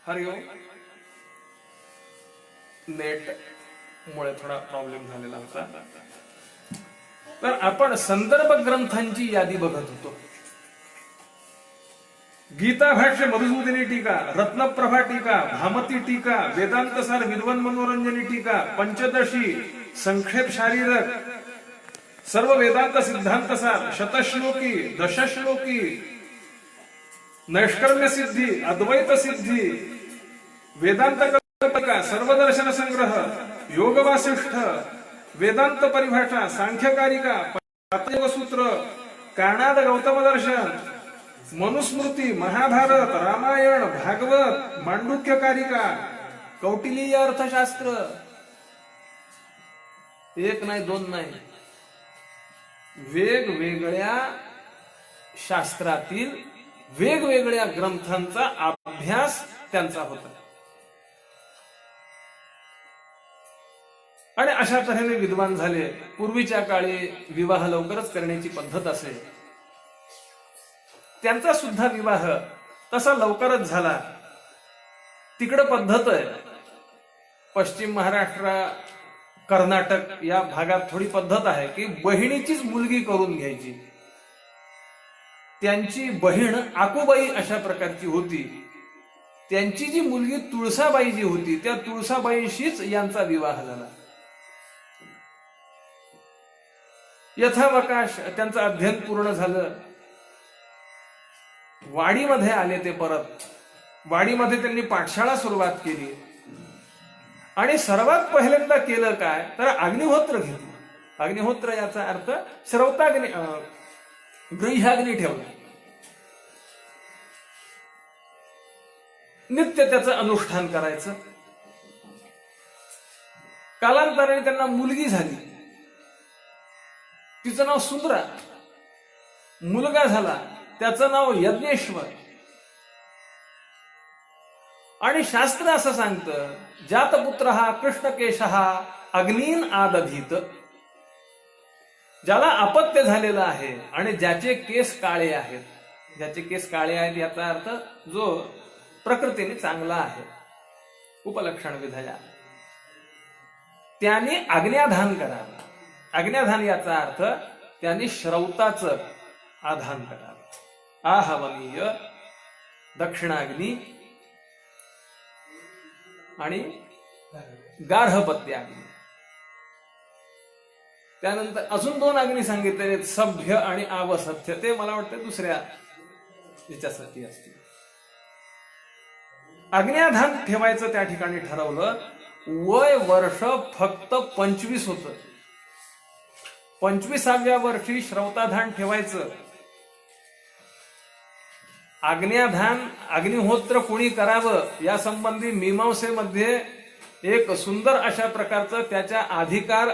हरिओम. Net मुळे थोडा problem झालेला होता. तर आपण संदर्भ ग्रंथांची यादी बघत होतो. गीता भाष्य मधुसूदनी टीका, रत्नप्रभा टीका, भामती टीका, वेदांत सार विद्वन मनोरंजनी टीका, पंचदशी, संक्षेप शारीरक, सर्व वेदांत सिद्धांत सार, शतश्लोकी, दशश्लोकी, नैष्कर्म्य सिद्धी, अद्वैत सिद्धी, वेदांत कल्पिका, सर्वदर्शन संग्रह, योग वासिष्ठ, वेदांत परिभाषा, सांख्यकारिका, सूत्र, काणाद गौतम दर्शन, मनुस्मृती, महाभारत, रामायण, भागवत, मांडुक्य कारिका, कौटिल्य अर्थशास्त्र, एक नाही दोन नाही, वेगवेगळ्या शास्त्रातील वेगवेगळ्या ग्रंथांचा अभ्यास त्यांचा होता. आणि अशा तऱ्हेने विद्वान झाले. पूर्वीच्या काळी विवाह लवकरच करण्याची पद्धत असे, त्यांचा सुद्धा विवाह तसा लवकरच झाला. तिकडं पद्धत आहे, पश्चिम महाराष्ट्र, कर्नाटक या भागात थोडी पद्धत आहे की बहिणीचीच मुलगी करून घ्यायची. त्यांची बहीण आकुबाई अशा प्रकारची होती. त्यांची जी मुलगी तुळसाबाई जी होती, त्या तुळसाबाईंशीच यांचा विवाह झाला. यथावकाश त्यांचं अध्ययन पूर्ण झालं. वाडीमध्ये आले ते परत. वाडीमध्ये त्यांनी पाठशाळा सुरुवात केली आणि सर्वात पहिल्यांदा केलं काय तर अग्निहोत्र घेतलं. अग्निहोत्र याचा अर्थ श्रौताग्नी, गृह्याग्नी ठेवला. नित्य त्याचं अनुष्ठान करायचं. कालांतराने त्यांना मुलगी झाली. तिचं नाव सुंदरा. मुलगा झाला, त्याचं नाव यज्ञेश्वर. आणि शास्त्र असं सांगतं, जातपुत्र हा कृष्णकेश हा अग्नीन आदधीत. ज्याला अपत्य झालेलं आहे आणि ज्याचे केस काळे आहेत, ज्याचे केस काळे आहेत याचा अर्थ जो प्रकृतीने चांगला आहे, उपलक्षण विधया, त्याने आज्ञाधान करावं. आज्ञाधान याचा अर्थ त्यांनी श्रौताचं आधान करावं. आहवनीय, दक्षिणाग्नी आणि गार्हपत्याग्नी. त्यानंतर अजून दोन अग्नी सांगितले, सभ्य आणि आवसथ्य. ते मला वाटतं दुसऱ्या याच्यासाठी असतील. आज्ञाधान ठेवायचं त्या ठिकाणी ठरवलं. वय वर्ष फक्त 25 होतं. 25व्या वर्षी श्रौताधान ठेवायचं. आज्ञाधान, अग्निहोत्र कोणी करावं या संबंधी मीमांसेमध्ये एक सुंदर अशा प्रकारचं त्याच्या अधिकार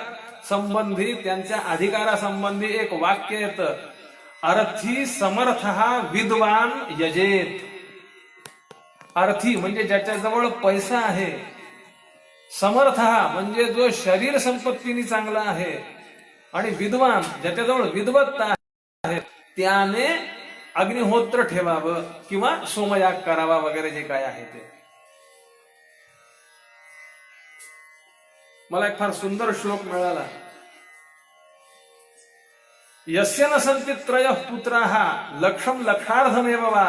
संबंधी, त्यांच्या अधिकारासंबंधी एक वाक्य येतं. अर्थी समर्थ विद्वान यजेत. अर्थी म्हणजे ज्याच्याजवळ पैसा आहे, समर्थ म्हणजे जो शरीर संपत्तीने चांगला आहे, आणि विद्वान ज्याच्याजवळ विद्वत्ता आहे, त्याने अग्निहोत्र ठेवावं किंवा सोमयाग करावा वगैरे जे काय आहे ते. मला एक फार सुंदर श्लोक मिळाला. यस्य न सन्ति त्रयः पुत्राः लक्षं लक्षार्धमेव वा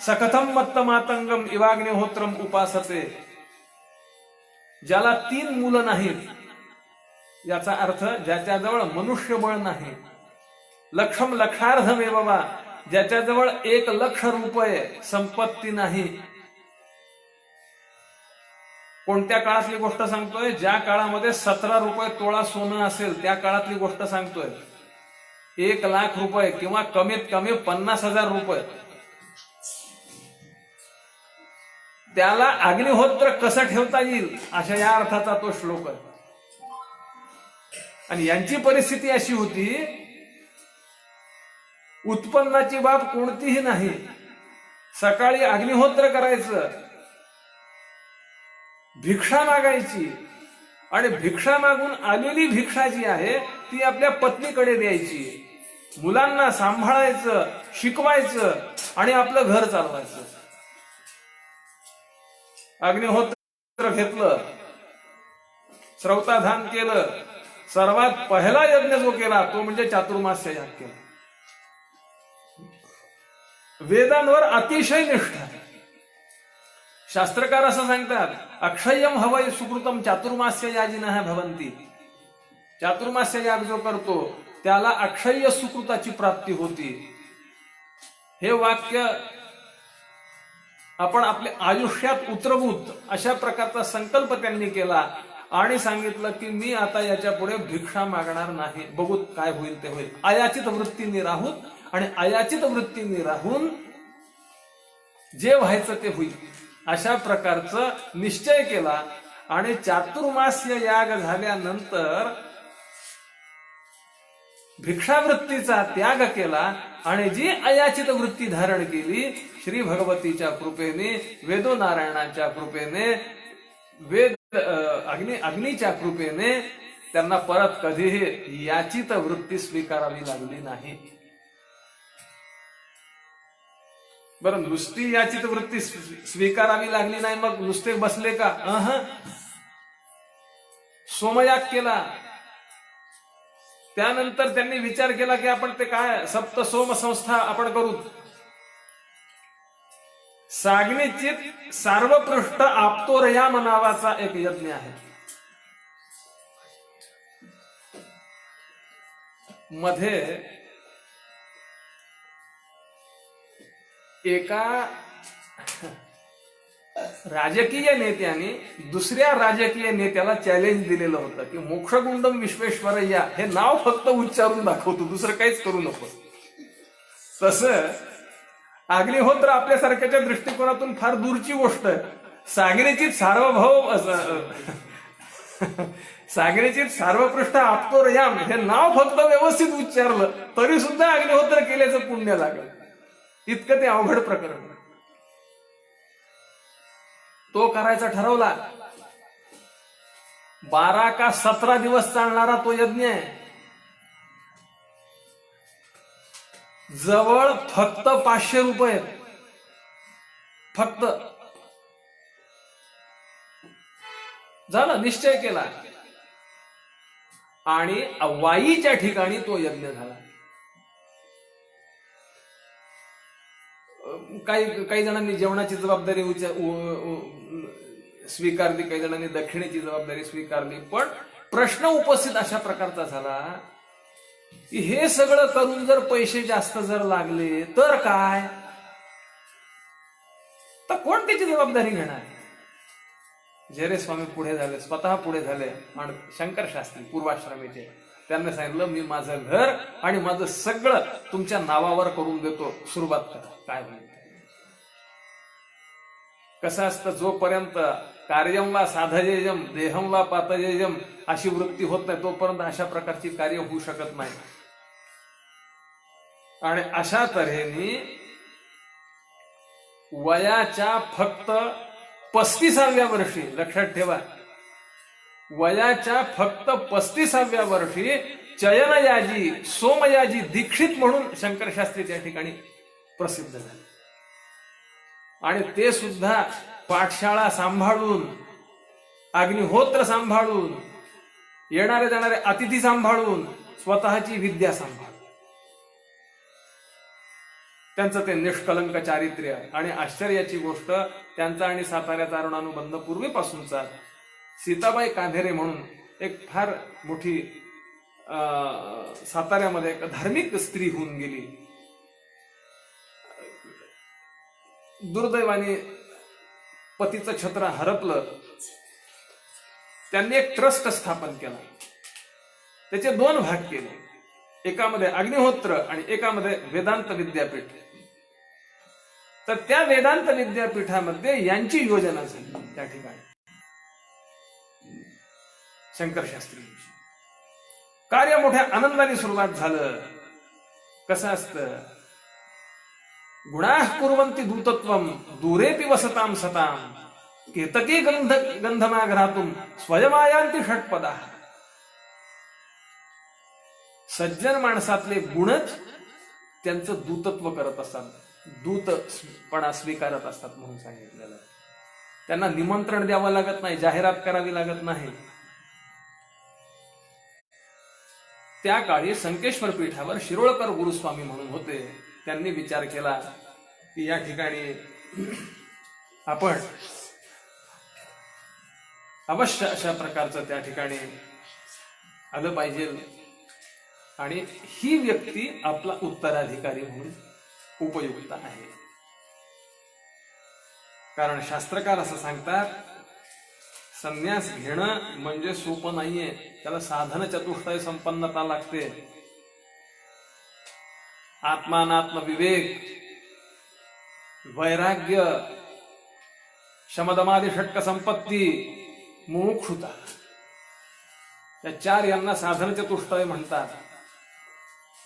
सकथं मत्त मातंगम इवाग्निहोत्रम उपासते. ज्याला 3 मुलं नाहीत, याचा अर्थ ज्याच्याजवळ मनुष्यबळ नाही. लक्षम लक्षार्धमेव वा, ज्याच्याजवळ 1 लाख रुपये संपत्ती नाही. कोणत्या काळातली गोष्ट सांगतोय? ज्या काळामध्ये 17 रुपये तोळा सोनं असेल त्या काळातली गोष्ट सांगतोय. 1 लाख रुपये किंवा कमीत कमी 50,000 रुपये. त्याला अग्निहोत्र कसं ठेवता येईल अशा या अर्थाचा तो श्लोक आहे. आणि यांची परिस्थिती अशी होती, उत्पन्नाची बाब कोणतीही नाही. सकाळी अग्निहोत्र करायचं, भिक्षा मागायची, आणि भिक्षा मागून आलेली भिक्षा जी आहे ती आपल्या पत्नीकडे द्यायची. मुलांना सांभाळायचं, शिकवायचं आणि आपलं घर चालवायचं. अग्निहोत्र घेतलं, श्रौताधान केलं. सर्वात पहिला यज्ञ जो केला तो म्हणजे चातुर्मास्य याग केला. वेदांवर अतिशय निष्ठा. शास्त्रकार असं सांगतात, अक्षय्यम हवय सुकृतम चातुर्मास्य याजिनः भवन्ति. चातुर्मास्य याग जो करतो त्याला अक्षय्य सुकृताची प्राप्ती होती. हे वाक्य आपण आपल्या आयुष्यात उतरवूत अशा प्रकारचा संकल्प त्यांनी केला आणि सांगितलं की मी आता याच्या पुढे भिक्षा मागणार नाही, बघूत काय होईल ते होईल. अयाचित वृत्तीने राहून आणि अयाचित वृत्तीने राहून जे व्हायचं ते होईल अशा प्रकारचं निश्चय केला. आणि चातुर्मास्य याग झाल्यानंतर भिक्षावृत्तीचा त्याग केला आणि जी अयाचित वृत्ती धारण केली, श्री भगवतीच्या कृपेने, वेदोनारायणाच्या कृपेने, अग्नीच्या कृपेने त्यांना परत कधीही याचित वृत्ती स्वीकारावी लागली नाही. बरं, नुसती याचित वृत्ती स्वीकारावी लागली नाही, मग नुसते बसले का? सोमयाग केला. त्यानंतर त्यांनी विचार केला की आपण ते काय सप्त सोम संस्था आपण करू. साग्निचित सार्वपृष्ठ आप्तोरयाम नावाचा एक यज्ञ आहे. मध्ये एका राजकीय नेत्याने दुसऱ्या राजकीय नेत्याला चॅलेंज दिलेलं होतं की मोक्षगुंडम विश्वेश्वरय्या हे नाव फक्त उच्चारून दाखवतो, दुसरं काहीच करू नको. तसं अग्निहोत्र आपल्यासारख्याच्या दृष्टिकोनातून फार दूरची गोष्ट आहे. सागरीचित सागरीचित सार्वपृष्ठ आप्तोरयाम हे नाव फक्त व्यवस्थित उच्चारलं तरी सुद्धा अग्निहोत्र केल्याचं पुण्य लागलं. इतकं ते अवघड प्रकरण. तो करायचा ठरवला. 12 का 17 दिवस चालणारा तो यज्ञ आहे. जवळ फक्त 500 रुपये, फक्त. झालं, निश्चय केला आणि वाईच्या ठिकाणी तो यज्ञ झाला. काही जणांनी जेवणाची जबाबदारी स्वीकारली, काही जणांनी दक्षिणेची जबाबदारी स्वीकारली. पण प्रश्न उपस्थित अशा प्रकारचा झाला की हे सगळं करून जर पैसे जास्त जर लागले तर काय, तर कोण त्याची जबाबदारी घेणार? जेरे स्वामी पुढे झाले, स्वतः पुढे झाले आणि शंकर शास्त्री पूर्वाश्रमीचे त्यांना सांगितलं मी माझं घर आणि माझं सगळं तुमच्या नावावर करून देतो, सुरुवात करा. काय होईल? कसं असतं, जोपर्यंत कार्यम वा साधयेयम देहम वा पातयेयम अशी वृत्ती होत नाही तोपर्यंत अशा प्रकारची कार्य होऊ शकत नाही. आणि अशा तऱ्हेने वयाच्या फक्त 35व्या वर्षी, लक्षात ठेवा, वयाच्या फक्त 35व्या वर्षी चयनयाजी सोमयाजी दीक्षित म्हणून शंकरशास्त्री त्या ठिकाणी प्रसिद्ध झाले. आणि ते सुद्धा पाठशाळा सांभाळून, अग्निहोत्र सांभाळून, येणारे जाणारे अतिथी सांभाळून, स्वतःची विद्या सांभाळून. त्यांचं ते निष्कलंक चारित्र्य. आणि आश्चर्याची गोष्ट, त्यांचा आणि साताऱ्याचा ऋणानुबंध पूर्वीपासूनचा. सीताबाई कांधेरे म्हणून एक फार मोठी साताऱ्यामध्ये एक धार्मिक स्त्री होऊन गेली. दुर्दैवाने पतीचं छत्र हरपलं. त्यांनी एक ट्रस्ट स्थापन केला. त्याचे 2 भाग केले, एकामध्ये अग्निहोत्र आणि एकामध्ये वेदांत विद्यापीठ. तर त्या वेदांत विद्यापीठामध्ये यांची योजना झाली. त्या ठिकाणी शंकरशास्त्रींची कार्य मोठ्या आनंदाने सुरुवात झालं. कसं असतं, गुणाः कुर्वन्ति दूतत्वं दूरेपि वसतां सतां केतकी गंधमाघ्रातुं स्वयमायांति षट्पदाः. सज्जन माणसातले गुणच त्यांचं दूतत्व करत असतात, दूतपणा स्वीकारत असतात म्हणून सांगितलेलं. त्यांना निमंत्रण द्यावं लागत नाही, जाहिरात करावी लागत नाही. त्या काळी संकेश्वर पीठावर शिरोळकर गुरुस्वामी म्हणून होते. त्यांनी विचार केला की या ठिकाणी आपण अवश्य अशा प्रकारचं त्या ठिकाणी आलं पाहिजे आणि ही व्यक्ती आपला उत्तराधिकारी म्हणून उपयुक्त आहे. कारण शास्त्रकार असं सांगतात, संन्यास घेणं म्हणजे सोपं नाहीये, त्याला साधन चतुष्टय संपन्नता लागते. आत्मानात्म विवेक, वैराग्य, शमदमादी षटक संपत्ती, मुमुक्षुता, या 4 यांना साधन चतुष्टय म्हणतात.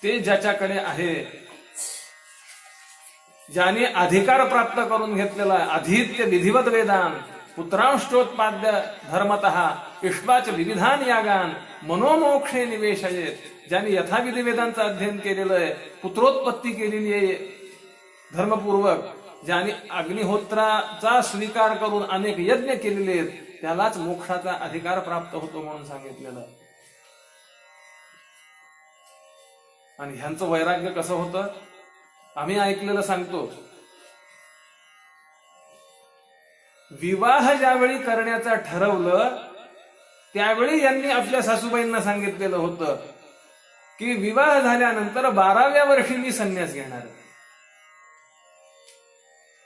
ते ज्याच्याकडे आहे, ज्याने अधिकार प्राप्त करून घेतलेला आहे, अधीत्य विधिवत वेदान, पुत्रांष्टोत्पाद्य धर्मतः इष्टाच विविधान यागान मनोमोक्षे निवेशयेत, ज्यांनी यथाविधी वेदांचं अध्ययन केलेलं आहे, पुत्रोत्पत्ती केलेली आहे धर्मपूर्वक, ज्यांनी अग्निहोत्राचा स्वीकार करून अनेक यज्ञ केलेले आहेत, त्यालाच मोक्षाचा अधिकार प्राप्त होतो म्हणून सांगितलेलं. आणि ह्यांचं वैराग्य कसं होतं आम्ही ऐकलेलं सांगतो. विवाह ज्यावेळी करण्याचं ठरवलं त्यावेळी यांनी आपल्या सासूबाईंना सांगितलेलं होतं की विवाह झाल्यानंतर 12व्या वर्षी मी संन्यास घेणार.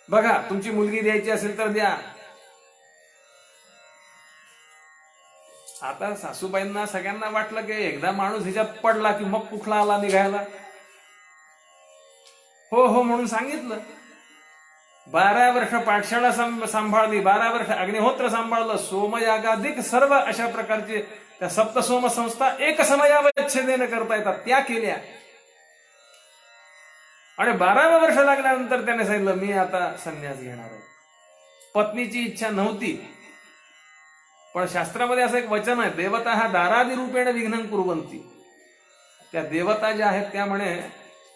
बघा, तुमची मुलगी द्यायची असेल तर द्या. आता सासूबाईंना सगळ्यांना वाटलं की एकदा माणूस ह्याच्यात पडला की मग कुठला आला निघायला. हो हो म्हणून सांगितलं. 12 वर्ष पाठशाळा सांभाळली, 12 वर्ष अग्निहोत्र सांभाळलं, सोमयागाधिक सर्व अशा प्रकारचे त्या सप्तसोम संस्था एक समयावच्छेदेने करता येतात त्या केल्या. आणि 12व्या वर्ष लागल्यानंतर त्याने सांगितलं मी आता संन्यास घेणार आहे. पत्नीची इच्छा नव्हती, पण शास्त्रामध्ये असं एक वचन आहे, देवता हा दारादी रूपेण विघ्नं कुर्वन्ति. त्या देवता ज्या आहेत त्या म्हणे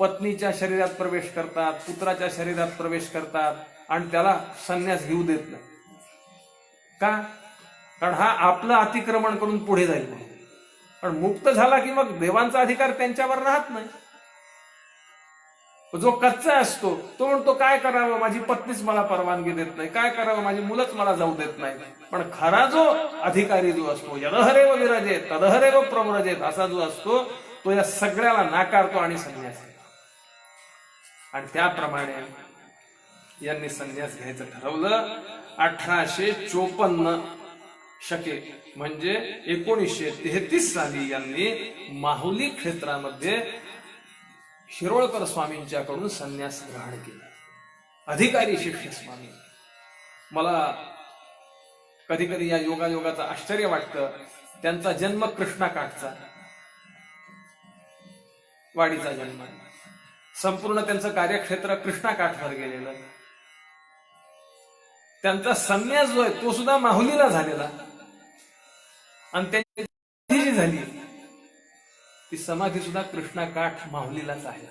पत्नीच्या शरीरात प्रवेश करतात, पुत्राच्या शरीरात प्रवेश करतात आणि त्याला संन्यास घेऊ देत नाही. का? कारण हा आपलं अतिक्रमण करून पुढे जाईल. पण मुक्त झाला की मग देवांचा अधिकार त्यांच्यावर राहत नाही. जो कच्चा असतो तो म्हणतो काय करावं, माझी पत्नीच मला परवानगी देत नाही, काय करावं, माझी मुलंच मला जाऊ देत नाही. पण खरा जो अधिकारी जो असतो, यदहरेव विरजेत तदहरेव प्रव्रजेत, असा जो असतो तो या सगळ्याला नाकारतो आणि संन्यास घेतो. आणि त्याप्रमाणे यांनी संन्यास घ्यायचं ठरवलं. 1854 शके म्हणजे 1933 साली यांनी माहुली क्षेत्रामध्ये शिरोळकर स्वामींच्याकडून संन्यास ग्रहण केला. अधिकारी शिष्य स्वामी. मला कधी कधी या योगायोगाचं आश्चर्य वाटतं. त्यांचा जन्म कृष्णाकाठचा, वाडीचा जन्म, संपूर्ण त्यांचं कार्यक्षेत्र कृष्णाकाठवर गेलेलं. त्यांचा संन्यास जो आहे तो सुद्धा माहुलीला झालेला. आणि त्यांची जी झाली ती समाधी सुद्धा कृष्णाकाठ माहुलीलाच आहे.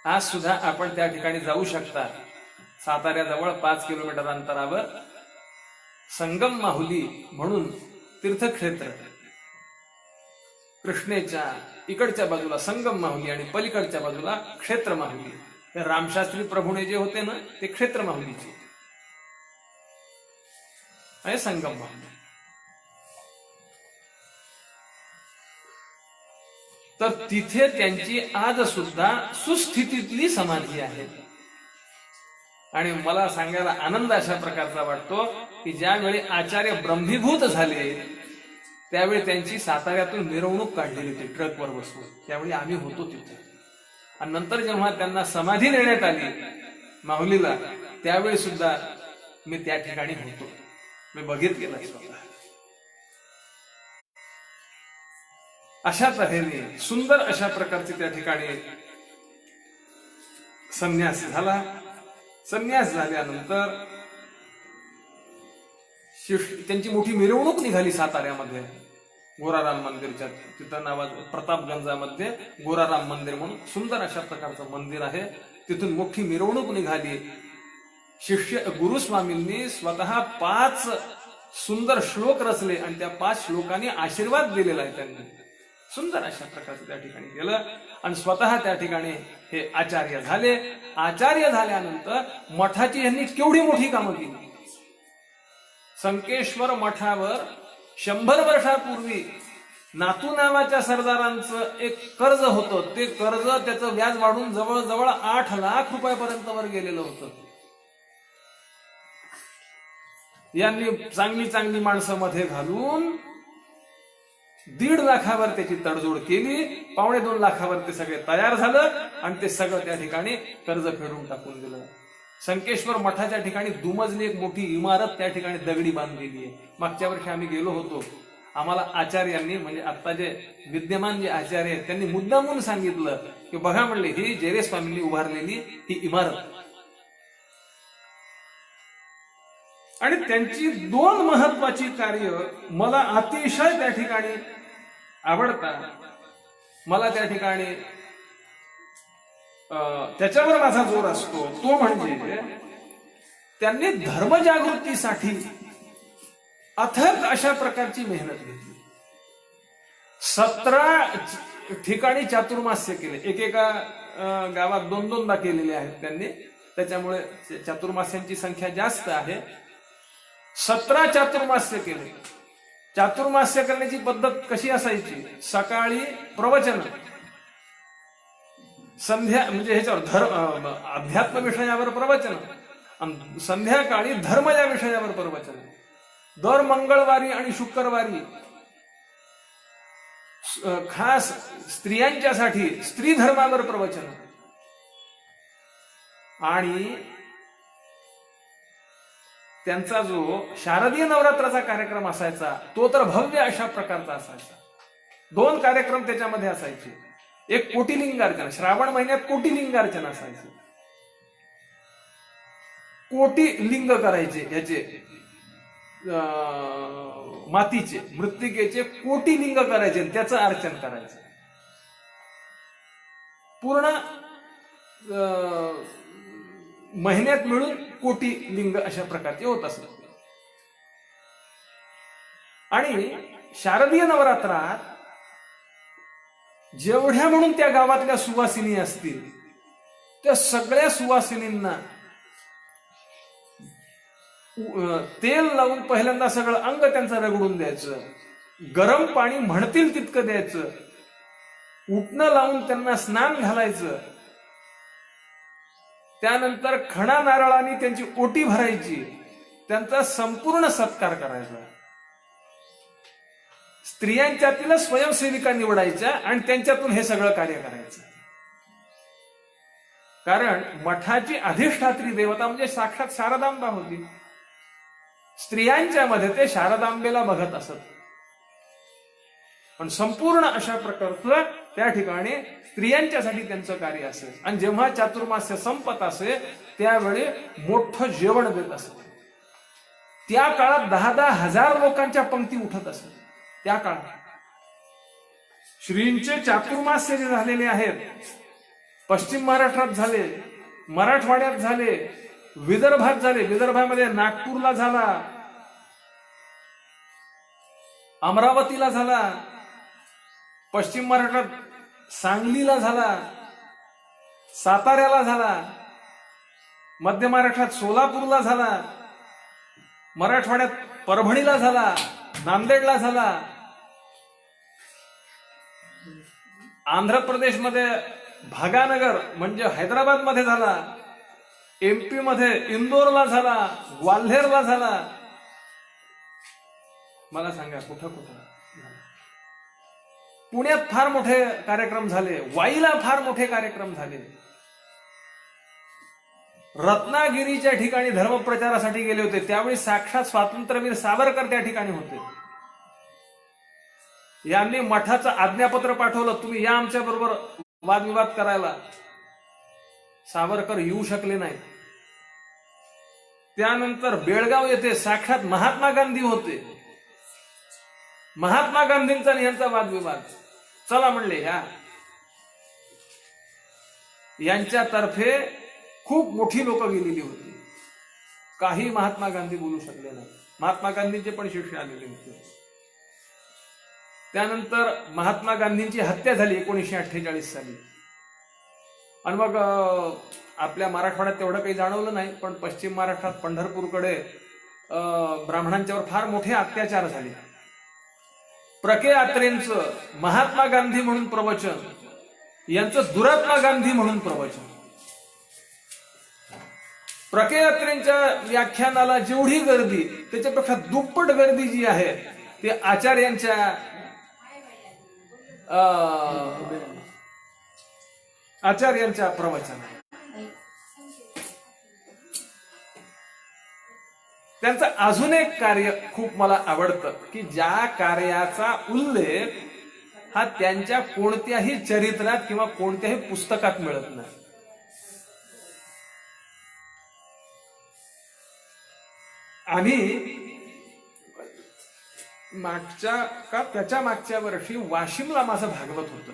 आज सुद्धा आपण त्या ठिकाणी जाऊ शकता. साताऱ्याजवळ 5 किलोमीटर अंतरावर संगम माहुली म्हणून तीर्थक्षेत्र, कृष्णेच्या इकडच्या बाजूला संगम माहुली आणि पलीकडच्या बाजूला क्षेत्र माहुली. हे रामशास्त्री प्रभूने जे होते ना ते क्षेत्र माहुलीचे आणि संगम माहुली. तर तिथे त्यांची आज सुद्धा सुस्थितीतली समाधी आहे. आणि मला सांगायला आनंद अशा प्रकारचा वाटतो की ज्यावेळी आचार्य ब्रह्मीभूत झाले त्यावेळी त्यांची साताऱ्यातून मिरवणूक काढलेली होती ट्रकवर बसवून. त्यावेळी आम्ही होतो तिथे. आणि नंतर जेव्हा त्यांना समाधी देण्यात आली माहुलीला त्यावेळी सुद्धा मी त्या ठिकाणी होतो. मी बघितलेलं स्वतः. अशा तऱ्हेने सुंदर अशा प्रकारचे त्या ठिकाणी संन्यास झाला. संन्यास झाल्यानंतर त्यांची मोठी मिरवणूक निघाली साताऱ्यामध्ये. गोराराम मंदिरच्या तिथं नावाचं प्रतापगंजामध्ये गोराराम मंदिर म्हणून सुंदर अशा प्रकारचं मंदिर आहे. तिथून मोठी मिरवणूक निघाली शिष्य गुरुस्वामींनी स्वतः 5 सुंदर श्लोक रचले आणि त्या 5 श्लोकांनी आशीर्वाद दिलेला आहे त्यांनी. सुंदर अशा प्रकारचं त्या ठिकाणी केलं आणि स्वतः त्या ठिकाणी हे आचार्य झाले. आचार्य झाल्यानंतर मठाची यांनी केवढी मोठी कामं केली. संकेश्वर मठावर 100 वर्षापूर्वी नातू नावाच्या सरदारांचं एक कर्ज होतं. ते कर्ज त्याचं व्याज वाढून जवळजवळ 8 लाख रुपयापर्यंत वर गेलेलं होतं. यांनी चांगली चांगली माणसं मध्ये घालून 1.5 लाखावर त्याची तडजोड केली. 2.25 लाखावर ते सगळे तयार झालं आणि ते सगळं त्या ठिकाणी कर्ज फेडून टाकून दिलं. संकेश्वर मठाच्या ठिकाणी दुमजली एक मोठी इमारत त्या ठिकाणी दगडी बांधलेली आहे. मागच्या वर्षी आम्ही गेलो होतो. आम्हाला आचार्यांनी म्हणजे आता जे विद्यमान जे आचार्य आहेत त्यांनी मुद्दामून सांगितलं की बघा म्हणले ही जेरे स्वामींनी उभारलेली ही इमारत आणि त्यांची 2 महत्वाची कार्य मला अतिशय त्या ठिकाणी आवडतात. मला त्या ठिकाणी त्याच्यावर माझा जोर असतो. तो म्हणजे त्यांनी धर्मजागृतीसाठी अथक अशा प्रकारची मेहनत घेतली. 17 ठिकाणी चातुर्मास्य केले. एकेका गावात 2-2दा केलेले आहेत त्यांनी. त्याच्यामुळे चातुर्मास्यांची संख्या जास्त आहे. 17 चातुर्मास्य केले. चातुर्मास्य करण्याची पद्धत कशी असायची? सकाळी प्रवचन, संध्या म्हणजे ह्याच्यावर अध्यात्म विषयावर प्रवचन, संध्याकाळी धर्म या विषयावर प्रवचन. दर मंगळवारी आणि शुक्रवारी खास स्त्रियांच्यासाठी स्त्री धर्मावर प्रवचन आणि त्यांचा जो शारदीय नवरात्राचा कार्यक्रम असायचा तो तर भव्य अशा प्रकारचा असायचा. 2 कार्यक्रम त्याच्यामध्ये असायचे. एक कोटिलिंगार्चना, श्रावण महिन्यात कोटिलिंगार्चना असायची. कोटी लिंग करायचे याचे मातीचे मृत्तिकेचे कोटी लिंग करायचे, त्याचं अर्चन करायचं. पूर्ण महिन्यात मिळून कोटी लिंग अशा प्रकारचे होत असत. आणि शारदीय नवरात्रात जेवढ्या म्हणून त्या गावातल्या सुवासिनी असतील त्या सगळ्या सुवासिनींना तेल लावून पहिल्यांदा सगळं अंग त्यांचं रगडून द्यायचं. गरम पाणी म्हणतील तितकं द्यायचं. उटणं लावून त्यांना स्नान घालायचं. त्यानंतर खणा नारळाने त्यांची ओटी भरायची. त्यांचा संपूर्ण सत्कार करायचा. स्त्रियांच्यातील स्वयंसेविका निवडायच्या आणि त्यांच्यातून हे सगळं कार्य करायचं. कारण मठाची अधिष्ठात्री देवता म्हणजे साक्षात शारदांबा होती. स्त्रियांच्या मध्ये ते शारदांबेला बघत असत. पण संपूर्ण अशा प्रकारचं त्या ठिकाणी स्त्रियांच्यासाठी त्यांचं कार्य असेल. आणि जेव्हा चातुर्मास्य संपत असे त्यावेळी मोठं जेवण देत असत. त्या काळात 10-10 हजार लोकांच्या पंक्ती उठत असत. त्या काळात श्रींचे चातुर्मास्य जे झालेले आहेत पश्चिम महाराष्ट्रात झाले, मराठवाड्यात झाले, विदर्भात झाले. विदर्भामध्ये नागपूरला झाला, अमरावतीला झाला, पश्चिम महाराष्ट्रात सांगलीला झाला, साताऱ्याला झाला, मध्य महाराष्ट्रात सोलापूरला झाला, मराठवाड्यात परभणीला झाला, नांदेडला झाला, आंध्र प्रदेशमध्ये भागानगर म्हणजे हैदराबाद मध्ये झाला, एमपी मध्ये इंदोरला झाला, ग्वाल्हेरला झाला. मला सांगा कुठं कुठं? पुण्यात फार मोठे कार्यक्रम झाले, वाईला फार मोठे कार्यक्रम झाले. रत्नागिरीच्या ठिकाणी धर्मप्रचारासाठी गेले होते त्यावेळी साक्षात स्वातंत्र्यवीर सावरकर त्या ठिकाणी होते. यांनी मठाचं आज्ञापत्र पाठवलं, तुम्ही या आमच्या बरोबर वादविवाद करायला. सावरकर येऊ शकले नाही. त्यानंतर बेळगाव येथे साक्षात महात्मा गांधी होते. महात्मा गांधींचा आणि यांचा वादविवाद. चला म्हणले यांच्यातर्फे खूप मोठी लोक गेलेली होती. काही महात्मा गांधी बोलू शकले नाही. महात्मा गांधींचे पण शिष्य आलेले होते. त्यानंतर महात्मा गांधींची हत्या झाली 1948 साली. आणि मग आपल्या मराठवाड्यात तेवढं काही जाणवलं नाही, पण पश्चिम महाराष्ट्रात पंढरपूरकडे ब्राह्मणांच्यावर फार मोठे अत्याचार झाले. प्रके यात्रेंचं महात्मा गांधी म्हणून प्रवचन, यांचं दुरात्मा गांधी म्हणून प्रवचन. प्रके यात्रेंच्या व्याख्यानाला जेवढी गर्दी त्याच्यापेक्षा दुप्पट गर्दी जी आहे ते आचार्यांच्या प्रवचन. त्यांचं अजून एक कार्य खूप मला आवडतं की ज्या कार्याचा उल्लेख हा त्यांच्या कोणत्याही चरित्रात किंवा कोणत्याही पुस्तकात मिळत नाही. आम्ही त्याच्या मागच्या वर्षी वाशिमला माझं भागवत होतं.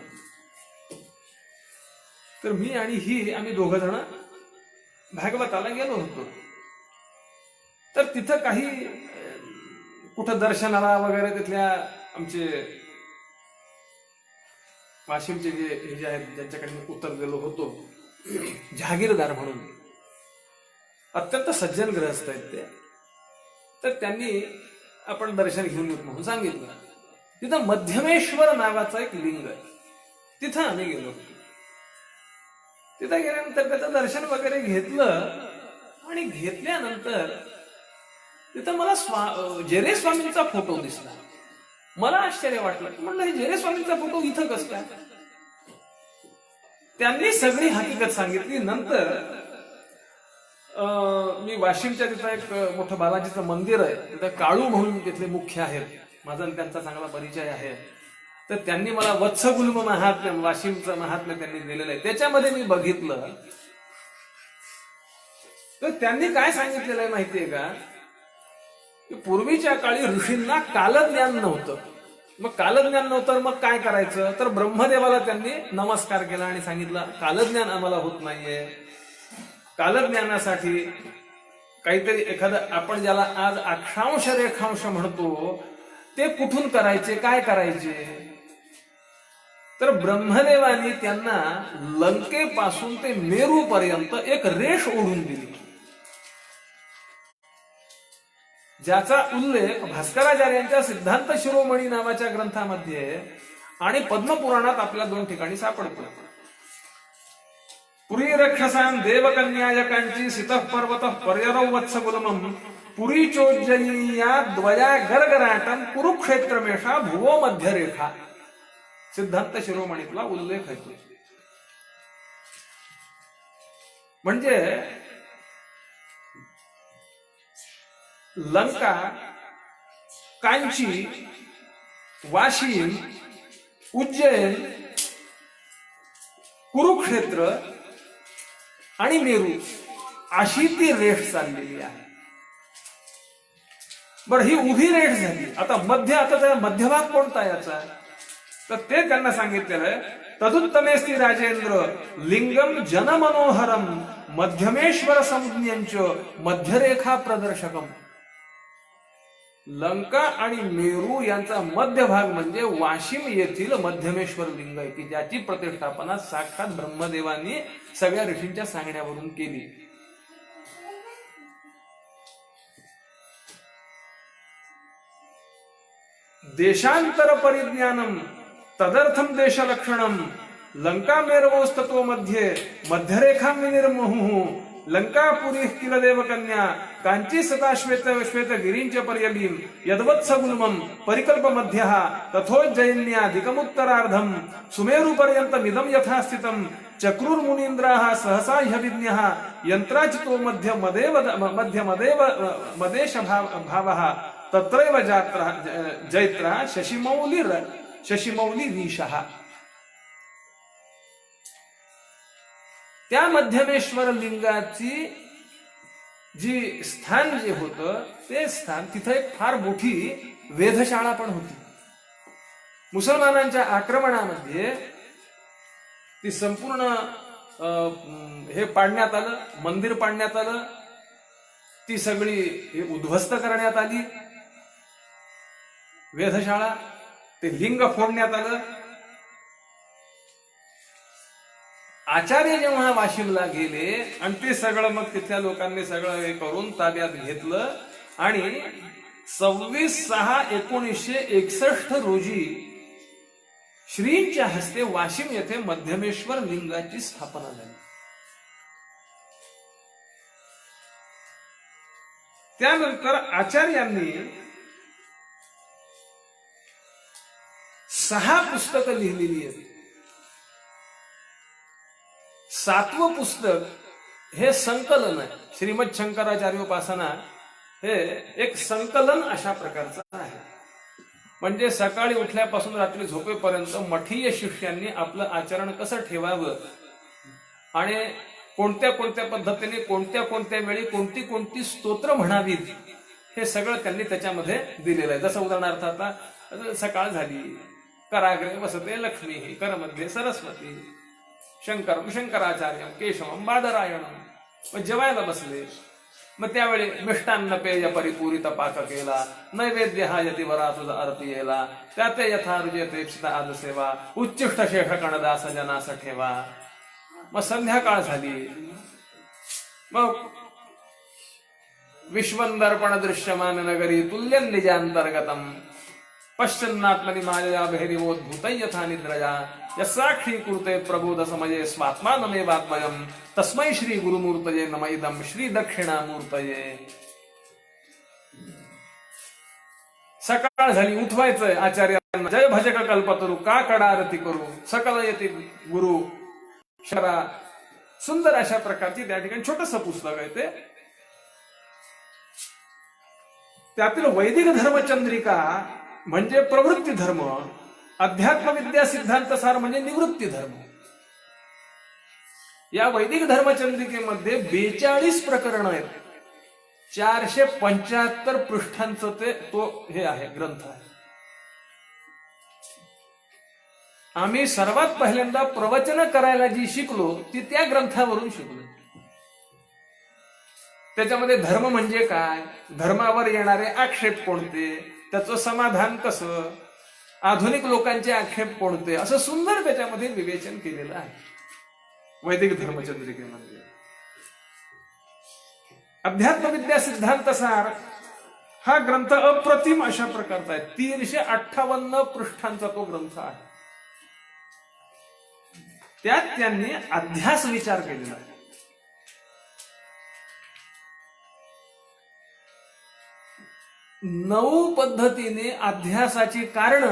तर मी आणि आम्ही दोघ जण भागवताला गेलो होतो. तर तिथं काही कुठं दर्शनाला वगैरे तिथल्या आमचे वाशिमचे जे आहेत ज्यांच्याकडे मी उत्तर गेलो होतो, जहागीरदार म्हणून अत्यंत सज्जन ग्रहस्थ आहेत ते. तर त्यांनी आपण दर्शन घेऊन येत म्हणून सांगितलं. तिथं मध्यमेश्वर नावाचा एक लिंग आहे, तिथं आम्ही गेलो होतो. तिथं गेल्यानंतर त्याचं दर्शन वगैरे घेतलं आणि घेतल्यानंतर तिथं मला जेरे स्वामींचा फोटो दिसला. मला आश्चर्य वाटलं, म्हणलं हे जेरे स्वामींचा फोटो इथं कसं काय. त्यांनी सगळी हकीकत सांगितली. नंतर मी वाशिमच्या तिथं एक मोठं बालाजीचं मंदिर आहे, तिथं काळू म्हणून तिथले मुख्य आहेत, माझा त्यांचा चांगला परिचय आहे. तर त्यांनी मला वत्सगुल्म महात्म्य, वाशिमचं महात्म्य त्यांनी दिलेलं आहे. त्याच्यामध्ये मी बघितलं तर त्यांनी काय सांगितलेलं आहे माहितीये का, की पूर्वीच्या काळी ऋषींना कालज्ञान नव्हतं. मग कालज्ञान नव्हतं, मग काय करायचं. तर ब्रह्मदेवाला त्यांनी नमस्कार केला आणि सांगितलं कालज्ञान आम्हाला होत नाहीये. कालज्ञानासाठी काहीतरी एखादं आपण ज्याला आज अक्षांश रेखांश म्हणतो ते कुठून करायचे, काय करायचे. तर ब्रह्मदेवानी त्यांना लंकेपासून ते मेरू पर्यंत एक रेष ओढून दिली, ज्याचा उल्लेख भास्कराचार्यांच्या सिद्धांत शिरोमणी नावाच्या ग्रंथामध्ये आणि पद्मपुराणात आपल्या 2 ठिकाणी सापडतो. पुरी रक्षसां देवकन्यायकांची सितः पर्वत पर्यरौ वत्सगुलमं पुरी चोज्जयिया द्वया गरगराटम कुरुक्षेत्रमेषा भुवो मध्यरेखा. सिद्धांत शिरोमणीतला उल्लेख आहे. म्हणजे लंका, कांची, वाशिम, उज्जैन, कुरुक्षेत्र आणि मेरू अशी ती रेष चाललेली आहे. बरं, ही उभी रेष झाली. आता त्याचा मध्यभाग कोणता याचा, तर ते त्यांना सांगितलेलं आहे. तदुत्तमेस्ति राजेंद्र लिंगम जनमनोहरम मध्यमेश्वर संज्ञंच मध्यरेखा प्रदर्शकम. लंका आणि मेरू यांचा मध्यभाग म्हणजे वाशिम येथील मध्यमेश्वर लिंग आहे, की ज्याची प्रतिष्ठापना साक्षात ब्रह्मदेवांनी सगळ्या ऋषींच्या सांगण्यावरून केली. देशांतर परिज्ञानम तदर्थम देशलक्षणम लंकामेरवोस्तत्व मध्ये मध्यरेखा विनिर्मुहु लंकापुरी किल देवकन्या कांची सता श्वेत गिरींच पर्यलीम यद्वत्सगुल्मं परिकल्प मध्यः तथोज्जयिन्याधिकमुत्तरार्धं सुमेरु पर्यन्तमिदं यथा स्थितं चक्रुर्मुनीन्द्राः सहसा ह्यभिज्ञः यन्त्राचितो मदेश भावः तत्रैव जैत्रा शशिमौली रीशः. त्या मध्यमेश्वर लिंगाची जी स्थान जे होतं ते स्थान, तिथं एक फार मोठी वेधशाळा पण होती. मुसलमानांच्या आक्रमणामध्ये ती संपूर्ण हे पाडण्यात आलं, मंदिर पाडण्यात आलं. ती सगळी उद्ध्वस्त करण्यात आली. वेधशाळा, ते लिंग फोडण्यात आलं. आचार्य जेव्हा वाशिमला गेले आणि ते सगळं मग तिथल्या लोकांनी सगळं हे करून ताब्यात घेतलं आणि 26/6/1961 रोजी श्रींच्या हस्ते वाशिम येथे मध्यमेश्वर लिंगाची स्थापना झाली. त्यानंतर आचार्यांनी 6 पुस्तकं लिहिलेली आहेत. 7वं पुस्तक हे संकलन आहे. श्रीमद शंकराचार्योपासना हे एक संकलन अशा प्रकारचं आहे. म्हणजे सकाळी उठल्यापासून रात्री झोपेपर्यंत मठीय शिष्यांनी आपलं आचरण कसं ठेवावं आणि कोणत्या कोणत्या पद्धतीने कोणत्या कोणत्या वेळी कोणती कोणती स्तोत्र म्हणावीत हे सगळं त्यांनी त्याच्यामध्ये दिलेलं आहे. जसं उदाहरणार्थ आता सकाळ झाली, कराग्रे वसते लक्ष्मी, करमध्ये सरस्वती, शंकरम शंकराचार्य, केशवम बादरायणम. मग जेवायला बसले, मग त्यावेळी मिष्टान्न पेय परिपूरित पाक केला, नैवेद्य हा यतीवरा तुझा आरती येला, त्याते यथा रुजेतेक्षिता आद सेवा, उच्चिष्ट शेष कणदास जनास ठेवा. मग संध्याकाळ झाली, मग विश्वंदर्पण दृश्यमान नगरी तुल्यं निजांतर्गतम पश्चिन्नात्मनि मायया बहिरिवोद्भूत यथा निद्रया यसाक्षी कुरुते प्रबोध समये स्वात्मानमेवात्मयम् तस्मै श्री गुरुमूर्तये नम इदं श्री दक्षिणामूर्तये. सकाळ झाली, उठवायचंय आचार्यांना. जय भजक कल्पतरू का कडारती करू, सकल येते गुरु शरा. सुंदर अशा प्रकारची त्या ठिकाणी छोटस पुस्तक आहे ते. त्यातील वैदिक धर्मचंद्रिका म्हणजे प्रवृत्ती धर्म, अध्यात्म विद्या सिद्धांत सार म्हणजे निवृत्ती धर्म. या वैदिक धर्मचंद्रिकेमध्ये 42 प्रकरण आहेत. 475 पृष्ठांचं तो हे आहे, ग्रंथ आहे. आम्ही सर्वात पहिल्यांदा प्रवचन करायला जी शिकलो ती त्या ग्रंथावरून शिकलो. त्याच्यामध्ये धर्म म्हणजे काय, धर्मावर येणारे आक्षेप कोणते, त्याचं समाधान कसं, आधुनिक लोकांचे आक्षेप कोणते, असं सुंदर त्याच्यामध्ये विवेचन केलेलं आहे वैदिक धर्मचंद्रिकेमध्ये. अध्यात्मविद्या सिद्धांत सार हा ग्रंथ अप्रतिम अशा प्रकारचा आहे. 358 पृष्ठांचा तो ग्रंथ आहे. त्यात त्यांनी अध्यास विचार केलेला आहे. 9 पद्धतीने अध्यासाची कारण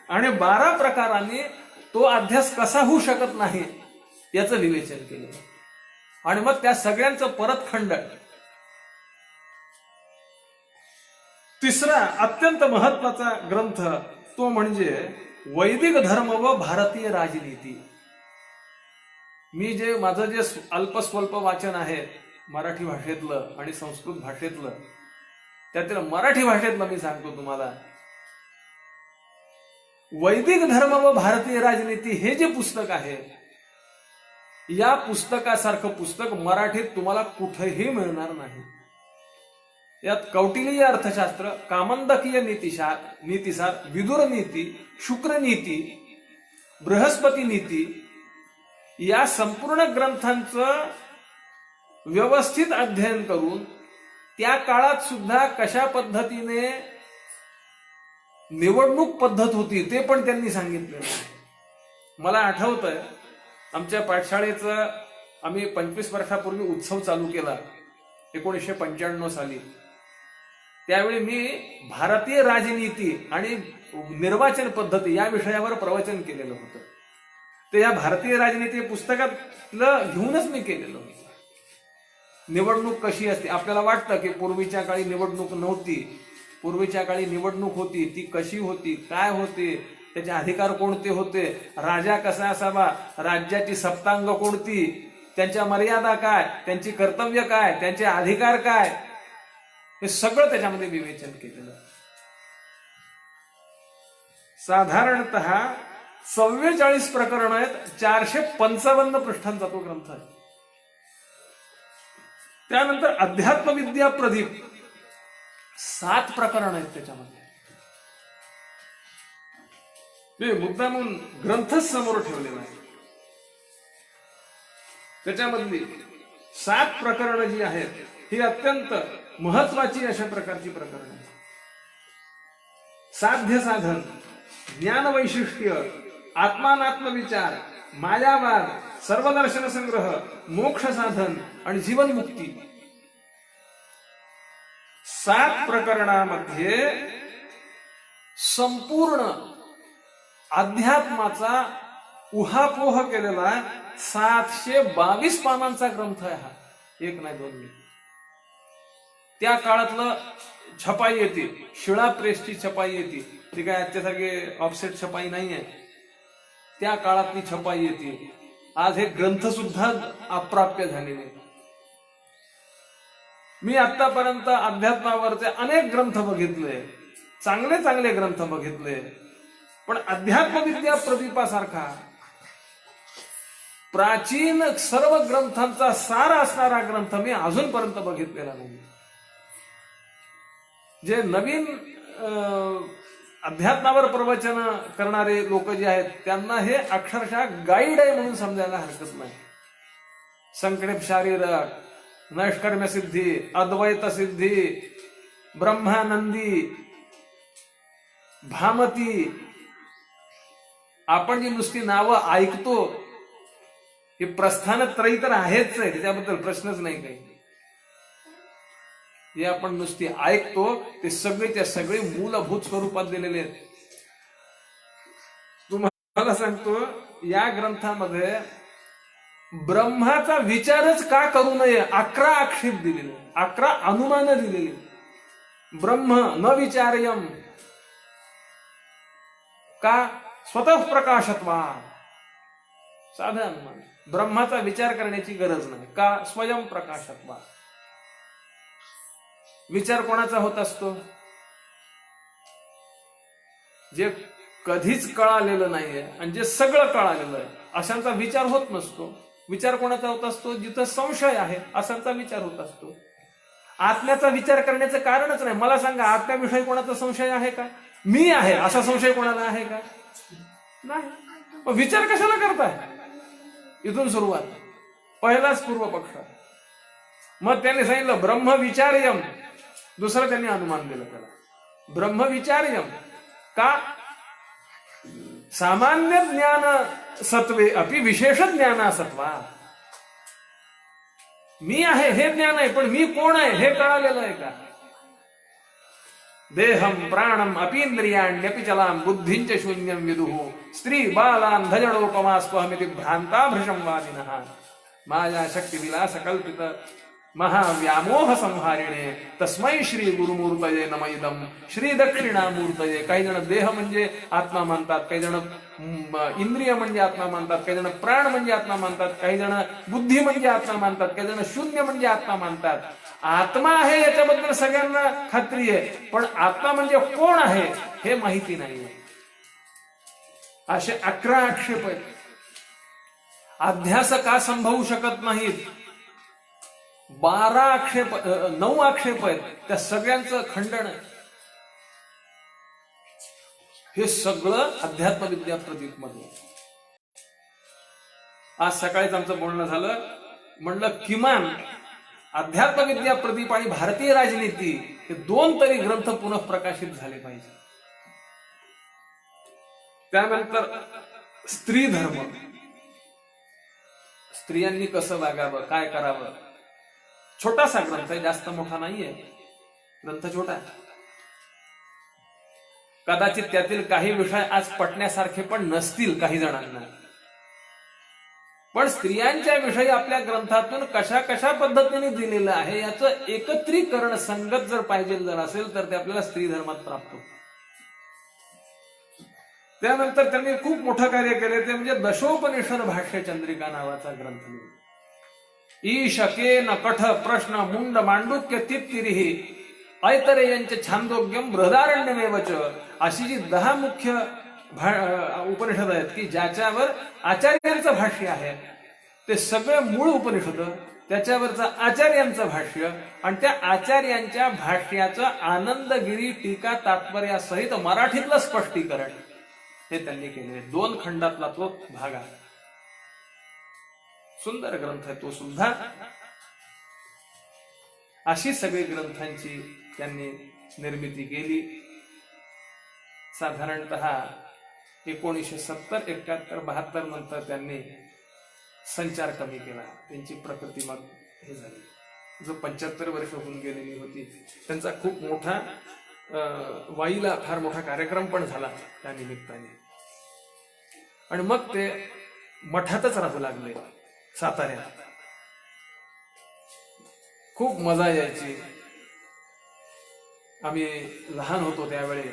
आणि 12 प्रकाराने तो अध्यास कसा होऊ शकत नाही याचं विवेचन केलं. आणि मग त्या सगळ्यांचं परतखंड. तिसरा अत्यंत महत्वाचा ग्रंथ तो म्हणजे वैदिक धर्म व भारतीय राजनीती. माझं जे अल्पस्वल्प वाचन आहे मराठी भाषेतलं आणि संस्कृत भाषेतलं, त्यातील मराठी भाषेतलं मी सांगतो तुम्हाला. वैदिक धर्म व भारतीय राजनीती हे जे पुस्तक आहे, या पुस्तकासारखं पुस्तक मराठीत तुम्हाला कुठेही मिळणार नाही. यात कौटिल्य अर्थशास्त्र, कामंदकीय नीतिसार, विदुर नीती, शुक्र नीती, बृहस्पती नीती या संपूर्ण ग्रंथांचं व्यवस्थित अध्ययन करून त्या काळात सुद्धा कशा पद्धतीने निवडणूक पद्धत होती ते पण त्यांनी सांगितलेलं आहे. मला आठवतंय आमच्या पाठशाळेचं आम्ही 25 वर्षापूर्वी उत्सव चालू केला 1995 साली. त्यावेळी मी भारतीय राजनीती आणि निर्वाचन पद्धती या विषयावर प्रवचन केलेलं होतं. ते या भारतीय राजनीती पुस्तकातलं घेऊनच मी केलेलं होतं. निवडणूक कशी असते, आपल्याला वाटतं की पूर्वीच्या काळी निवडणूक नव्हती, पूर्वीच्या काळी निवडणूक होती, ती कशी होती, काय होते, त्याचे अधिकार कोणते होते, राजा कसा असावा, राज्याची सप्तांग कोणती, त्यांच्या मर्यादा काय, त्यांची कर्तव्य काय, त्यांचे अधिकार काय, हे सगळं त्याच्यामध्ये विवेचन केलेलं. साधारणतः 44 प्रकरण आहेत. 455 पृष्ठांचा तो ग्रंथ आहे. त्यानंतर अध्यात्मविद्या प्रदीप 7 प्रकरण आहेत त्याच्यामध्ये. ते मुद्दामून ग्रंथच समोर ठेवलेला आहे. त्याच्यामधली 7 प्रकरणं जी आहेत ही अत्यंत महत्वाची अशा प्रकारची प्रकरणं आहेत. साध्य साधन, ज्ञान वैशिष्ट्य, आत्मानात्मविचार, मायावाद, सर्वदर्शन संग्रह, मोक्ष साधन आणि जीवनमुक्ती. 7 प्रकरणामध्ये संपूर्ण अध्यात्माचा उहापोह केलेला 722 पानांचा ग्रंथ आहे हा. एक नाही, दोन नाही. त्या काळातलं छपाई येते, शिळा प्रेसची छपाई येते. ती काय आजच्यासारखे ऑफसेट छपाई नाही आहे. त्या काळातली छपाई येते. आज हे ग्रंथ सुद्धा अप्राप्य झालेले. मी आतापर्यंत अध्यात्मावरचे अनेक ग्रंथ बघितले, चांगले चांगले ग्रंथ बघितले, पण अध्यात्मविद्या प्रदीपासारखा प्राचीन सर्व ग्रंथांचा सार असणारा ग्रंथ मी अजूनपर्यंत बघितलेला नाही. जे नवीन अध्यात्मावर प्रवचन करणारे लोक जे आहेत त्यांना हे अक्षरशः गाईड आहे म्हणून समजायला हरकत नाही. संक्षेप शारीरक, नैष्कर्म्य सिद्धी, अद्वैत सिद्धी, ब्रह्मानंदी, भामती, आपण जी नुसती नावं ऐकतो ही प्रस्थान त्रयी तर आहेच आहे, त्याच्याबद्दल प्रश्नच नाही काही. हे आपण नुसती ऐकतो ते सगळेच्या सगळे मूलभूत स्वरूपात दिलेले आहेत. तुम्हाला सांगतो, या ग्रंथामध्ये ब्रह्माचा विचारच का करू नये 11 आक्षेप दिलेले, 11 अनुमान दिलेले. ब्रह्म न विचार्यम का स्वतः प्रकाशत्वा, साधं अनुमान. ब्रह्माचा विचार करण्याची गरज नाही का स्वयं प्रकाशत्वा. विचार कोणाचा होत असतो? जे कधीच कळालेलं नाहीये आणि जे सगळं कळालेलं आहे अशांचा विचार होत नसतो. विचार कोणाचा होत असतो? जिथं संशय आहे अशांचा विचार होत असतो. आत्म्याचा विचार करण्याचं कारणच नाही. मला सांगा, आत्म्याविषयी कोणाचा संशय आहे का? मी आहे असा संशय कोणाला आहे का? नाही. मग विचार कशाला करताय? इथून सुरुवात, पहिलाच पूर्व पक्ष. मग त्यांनी सांगितलं ब्रह्म विचार्यम. दुसरं त्यांनी अनुमान दिलं त्याला, ब्रह्म विचार्यम का सामान्य ज्ञान सत्वे अपि विशेष ज्ञान सत्वा. मी आहे हे ज्ञान आहे, पण मी कोण आहे हे कळालेलं आहे का? देहम प्राणम अपींद्रियाण्यपि चलाम बुद्धिंच शून्यम विदुः स्त्री बालान धजडोपमास्वहमिति भ्रांता भृशंवादिनः माया शक्ती विलास कल्पित महाव्यामोह संहारिणे तस्मै श्री गुरुमूर्तये नमः इदं श्री दक्षिणामूर्तये. काही जण देह म्हणजे आत्मा मानतात, काही जण इंद्रिय म्हणजे आत्मा मानतात, काही जण प्राण म्हणजे आत्मा मानतात, काही जण बुद्धी म्हणजे आत्मा मानतात, काही जण शून्य म्हणजे आत्मा मानतात. आत्मा आहे याच्याबद्दल सगळ्यांना खात्री आहे, पण आत्मा म्हणजे कोण आहे हे माहिती नाही. असे 11 आक्षेप आहेत. अध्यास का संभवू शकत नाहीत? 12 आक्षेप, 9 आक्षेप आहेत. त्या सगळ्यांचं खंडन आहे. हे सगळं अध्यात्मविद्या प्रदीप मध्ये. आज सकाळीच आमचं बोलणं झालं, म्हणलं किमान अध्यात्मविद्या प्रदीप आणि भारतीय राजनीती हे 2 तरी ग्रंथ पुनः प्रकाशित झाले पाहिजे. त्यानंतर स्त्री धर्म, स्त्रियांनी कसं वागावं, काय करावं. छोटासा ग्रंथ आहे, जास्त मोठा नाहीये ग्रंथ, छोटा आहे. कदाचित त्यातील काही विषय आज पटण्यासारखे पण नसतील काही जणांना, पण स्त्रियांच्या विषयी आपल्या ग्रंथातून कशा कशा पद्धतीने दिलेलं आहे याचं एकत्रीकरण संगत जर पाहिजे जर असेल तर ते आपल्याला स्त्री धर्मात प्राप्त होतं. त्यानंतर त्यांनी खूप मोठं कार्य केले, ते म्हणजे दशोपनिषद भाष्य चंद्रिका नावाचा ग्रंथ लिहिला. ईशकेन कठ प्रश्न मुंड मांडुक्य तित्तिरिहि ऐतरेयंच छांदोग्यम बृहदारण्यमेवच, अशी जी 10 मुख्य उपनिषद आहेत की ज्याच्यावर आचार्यांचं भाष्य आहे. ते सगळे मूळ उपनिषद त्याच्यावरचं आचार्यांचं भाष्य आणि त्या आचार्यांच्या भाष्याचं आनंदगिरी टीका तात्पर्यासहित मराठीतलं स्पष्टीकरण हे त्यांनी केले. 2 खंडातला तो भाग आहे. सुंदर ग्रंथ आहे तो सुद्धा. अशी सगळी ग्रंथांची त्यांनी निर्मिती केली. साधारणतः 1970, 71, 72 नंतर त्यांनी संचार कमी केला. त्यांची प्रकृती मग हे झाली. जो 75 वर्ष होऊन गेलेली होती त्यांचा खूप मोठा वाईला फार मोठा कार्यक्रम पण झाला त्या निमित्ताने. आणि मग ते मठातच राहू लागले साताऱ्यात. खूप मजा यायची. आम्ही लहान होतो त्यावेळी.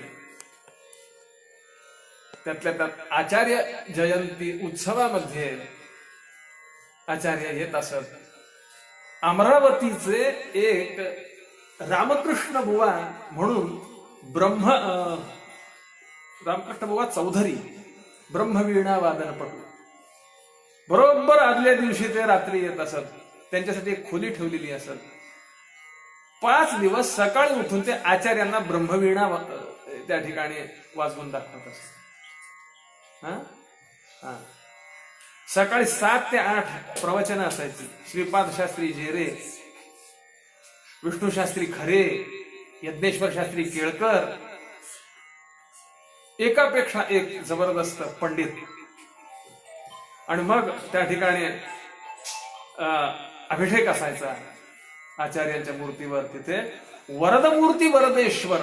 त्यातल्या त्यात आचार्य जयंती उत्सवामध्ये आचार्य येत असत. अमरावतीचे एक रामकृष्ण बुवा म्हणून रामकृष्ण बुवा चौधरी ब्रह्मवीणा वादनपटू, बरोबर आदल्या दिवशी ते रात्री येत असत. त्यांच्यासाठी एक खोली ठेवलेली असत. 5 दिवस सकाळी उठून ते आचार्यांना ब्रह्मवीणा त्या ठिकाणी वाजवून दाखवत असत. सकाळी 7 ते 8 प्रवचन असायची. श्रीपाद शास्त्री जेरे, विष्णू शास्त्री खरे, यज्ञेश्वर शास्त्री केळकर, एकापेक्षा एक जबरदस्त पंडित. आणि मग त्या ठिकाणी अभिषेक असायचा आचार्यांच्या मूर्तीवर. तिथे वरदमूर्ती वरदेश्वर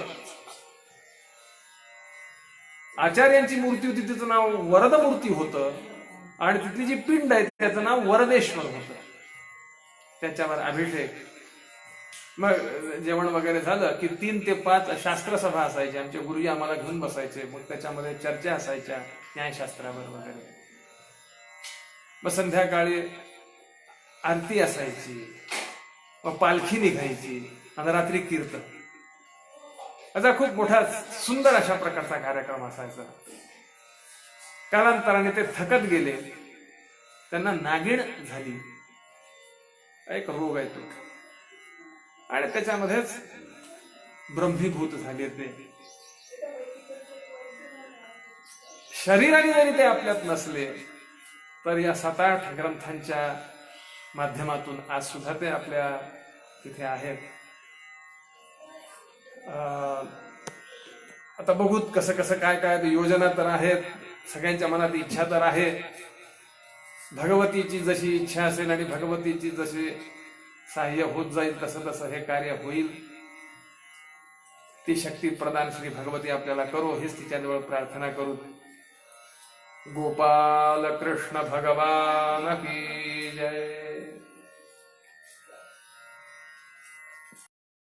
आचार्यांची मूर्ती होती, तिचं नाव वरदमूर्ती होतं. आणि तिथली जी पिंड आहे त्याचं नाव वरदेश्वर होतं. त्याच्यावर अभिषेक. मग जेवण वगैरे झालं की 3 ते 5 शास्त्रसभा असायची. आमचे गुरुजी आम्हाला घेऊन बसायचे. मग त्याच्यामध्ये चर्चा असायच्या न्यायशास्त्रावर वगैरे. मग संध्याकाळी आरती असायची. मग पालखी निघायची आणि रात्री कीर्तन. असा खूप मोठा सुंदर अशा प्रकारचा कार्यक्रम असायचा. कालांतराने ते थकत गेले. त्यांना नागिण झाली. एक रोग आहे तो. आणि त्याच्यामध्येच ब्रह्मीभूत झाले. ते शरीराने जरी ते आपल्यात नसले तर या 7-8 ग्रंथांच्या माध्यमातून आज सुद्धा ते आपल्या तिथे आहेत. आता बघूत कसं कसं काय काय. योजना तर आहेत, सगळ्यांच्या मनात इच्छा तर आहे. भगवतीची जशी इच्छा असेल आणि भगवतीची जशी सहाय्य होत जाईल तसं तसं हे कार्य होईल. ती शक्ती प्रदान श्री भगवती आपल्याला करो, हेच तिच्याजवळ प्रार्थना करू. गोपाल कृष्ण भगवान की जय.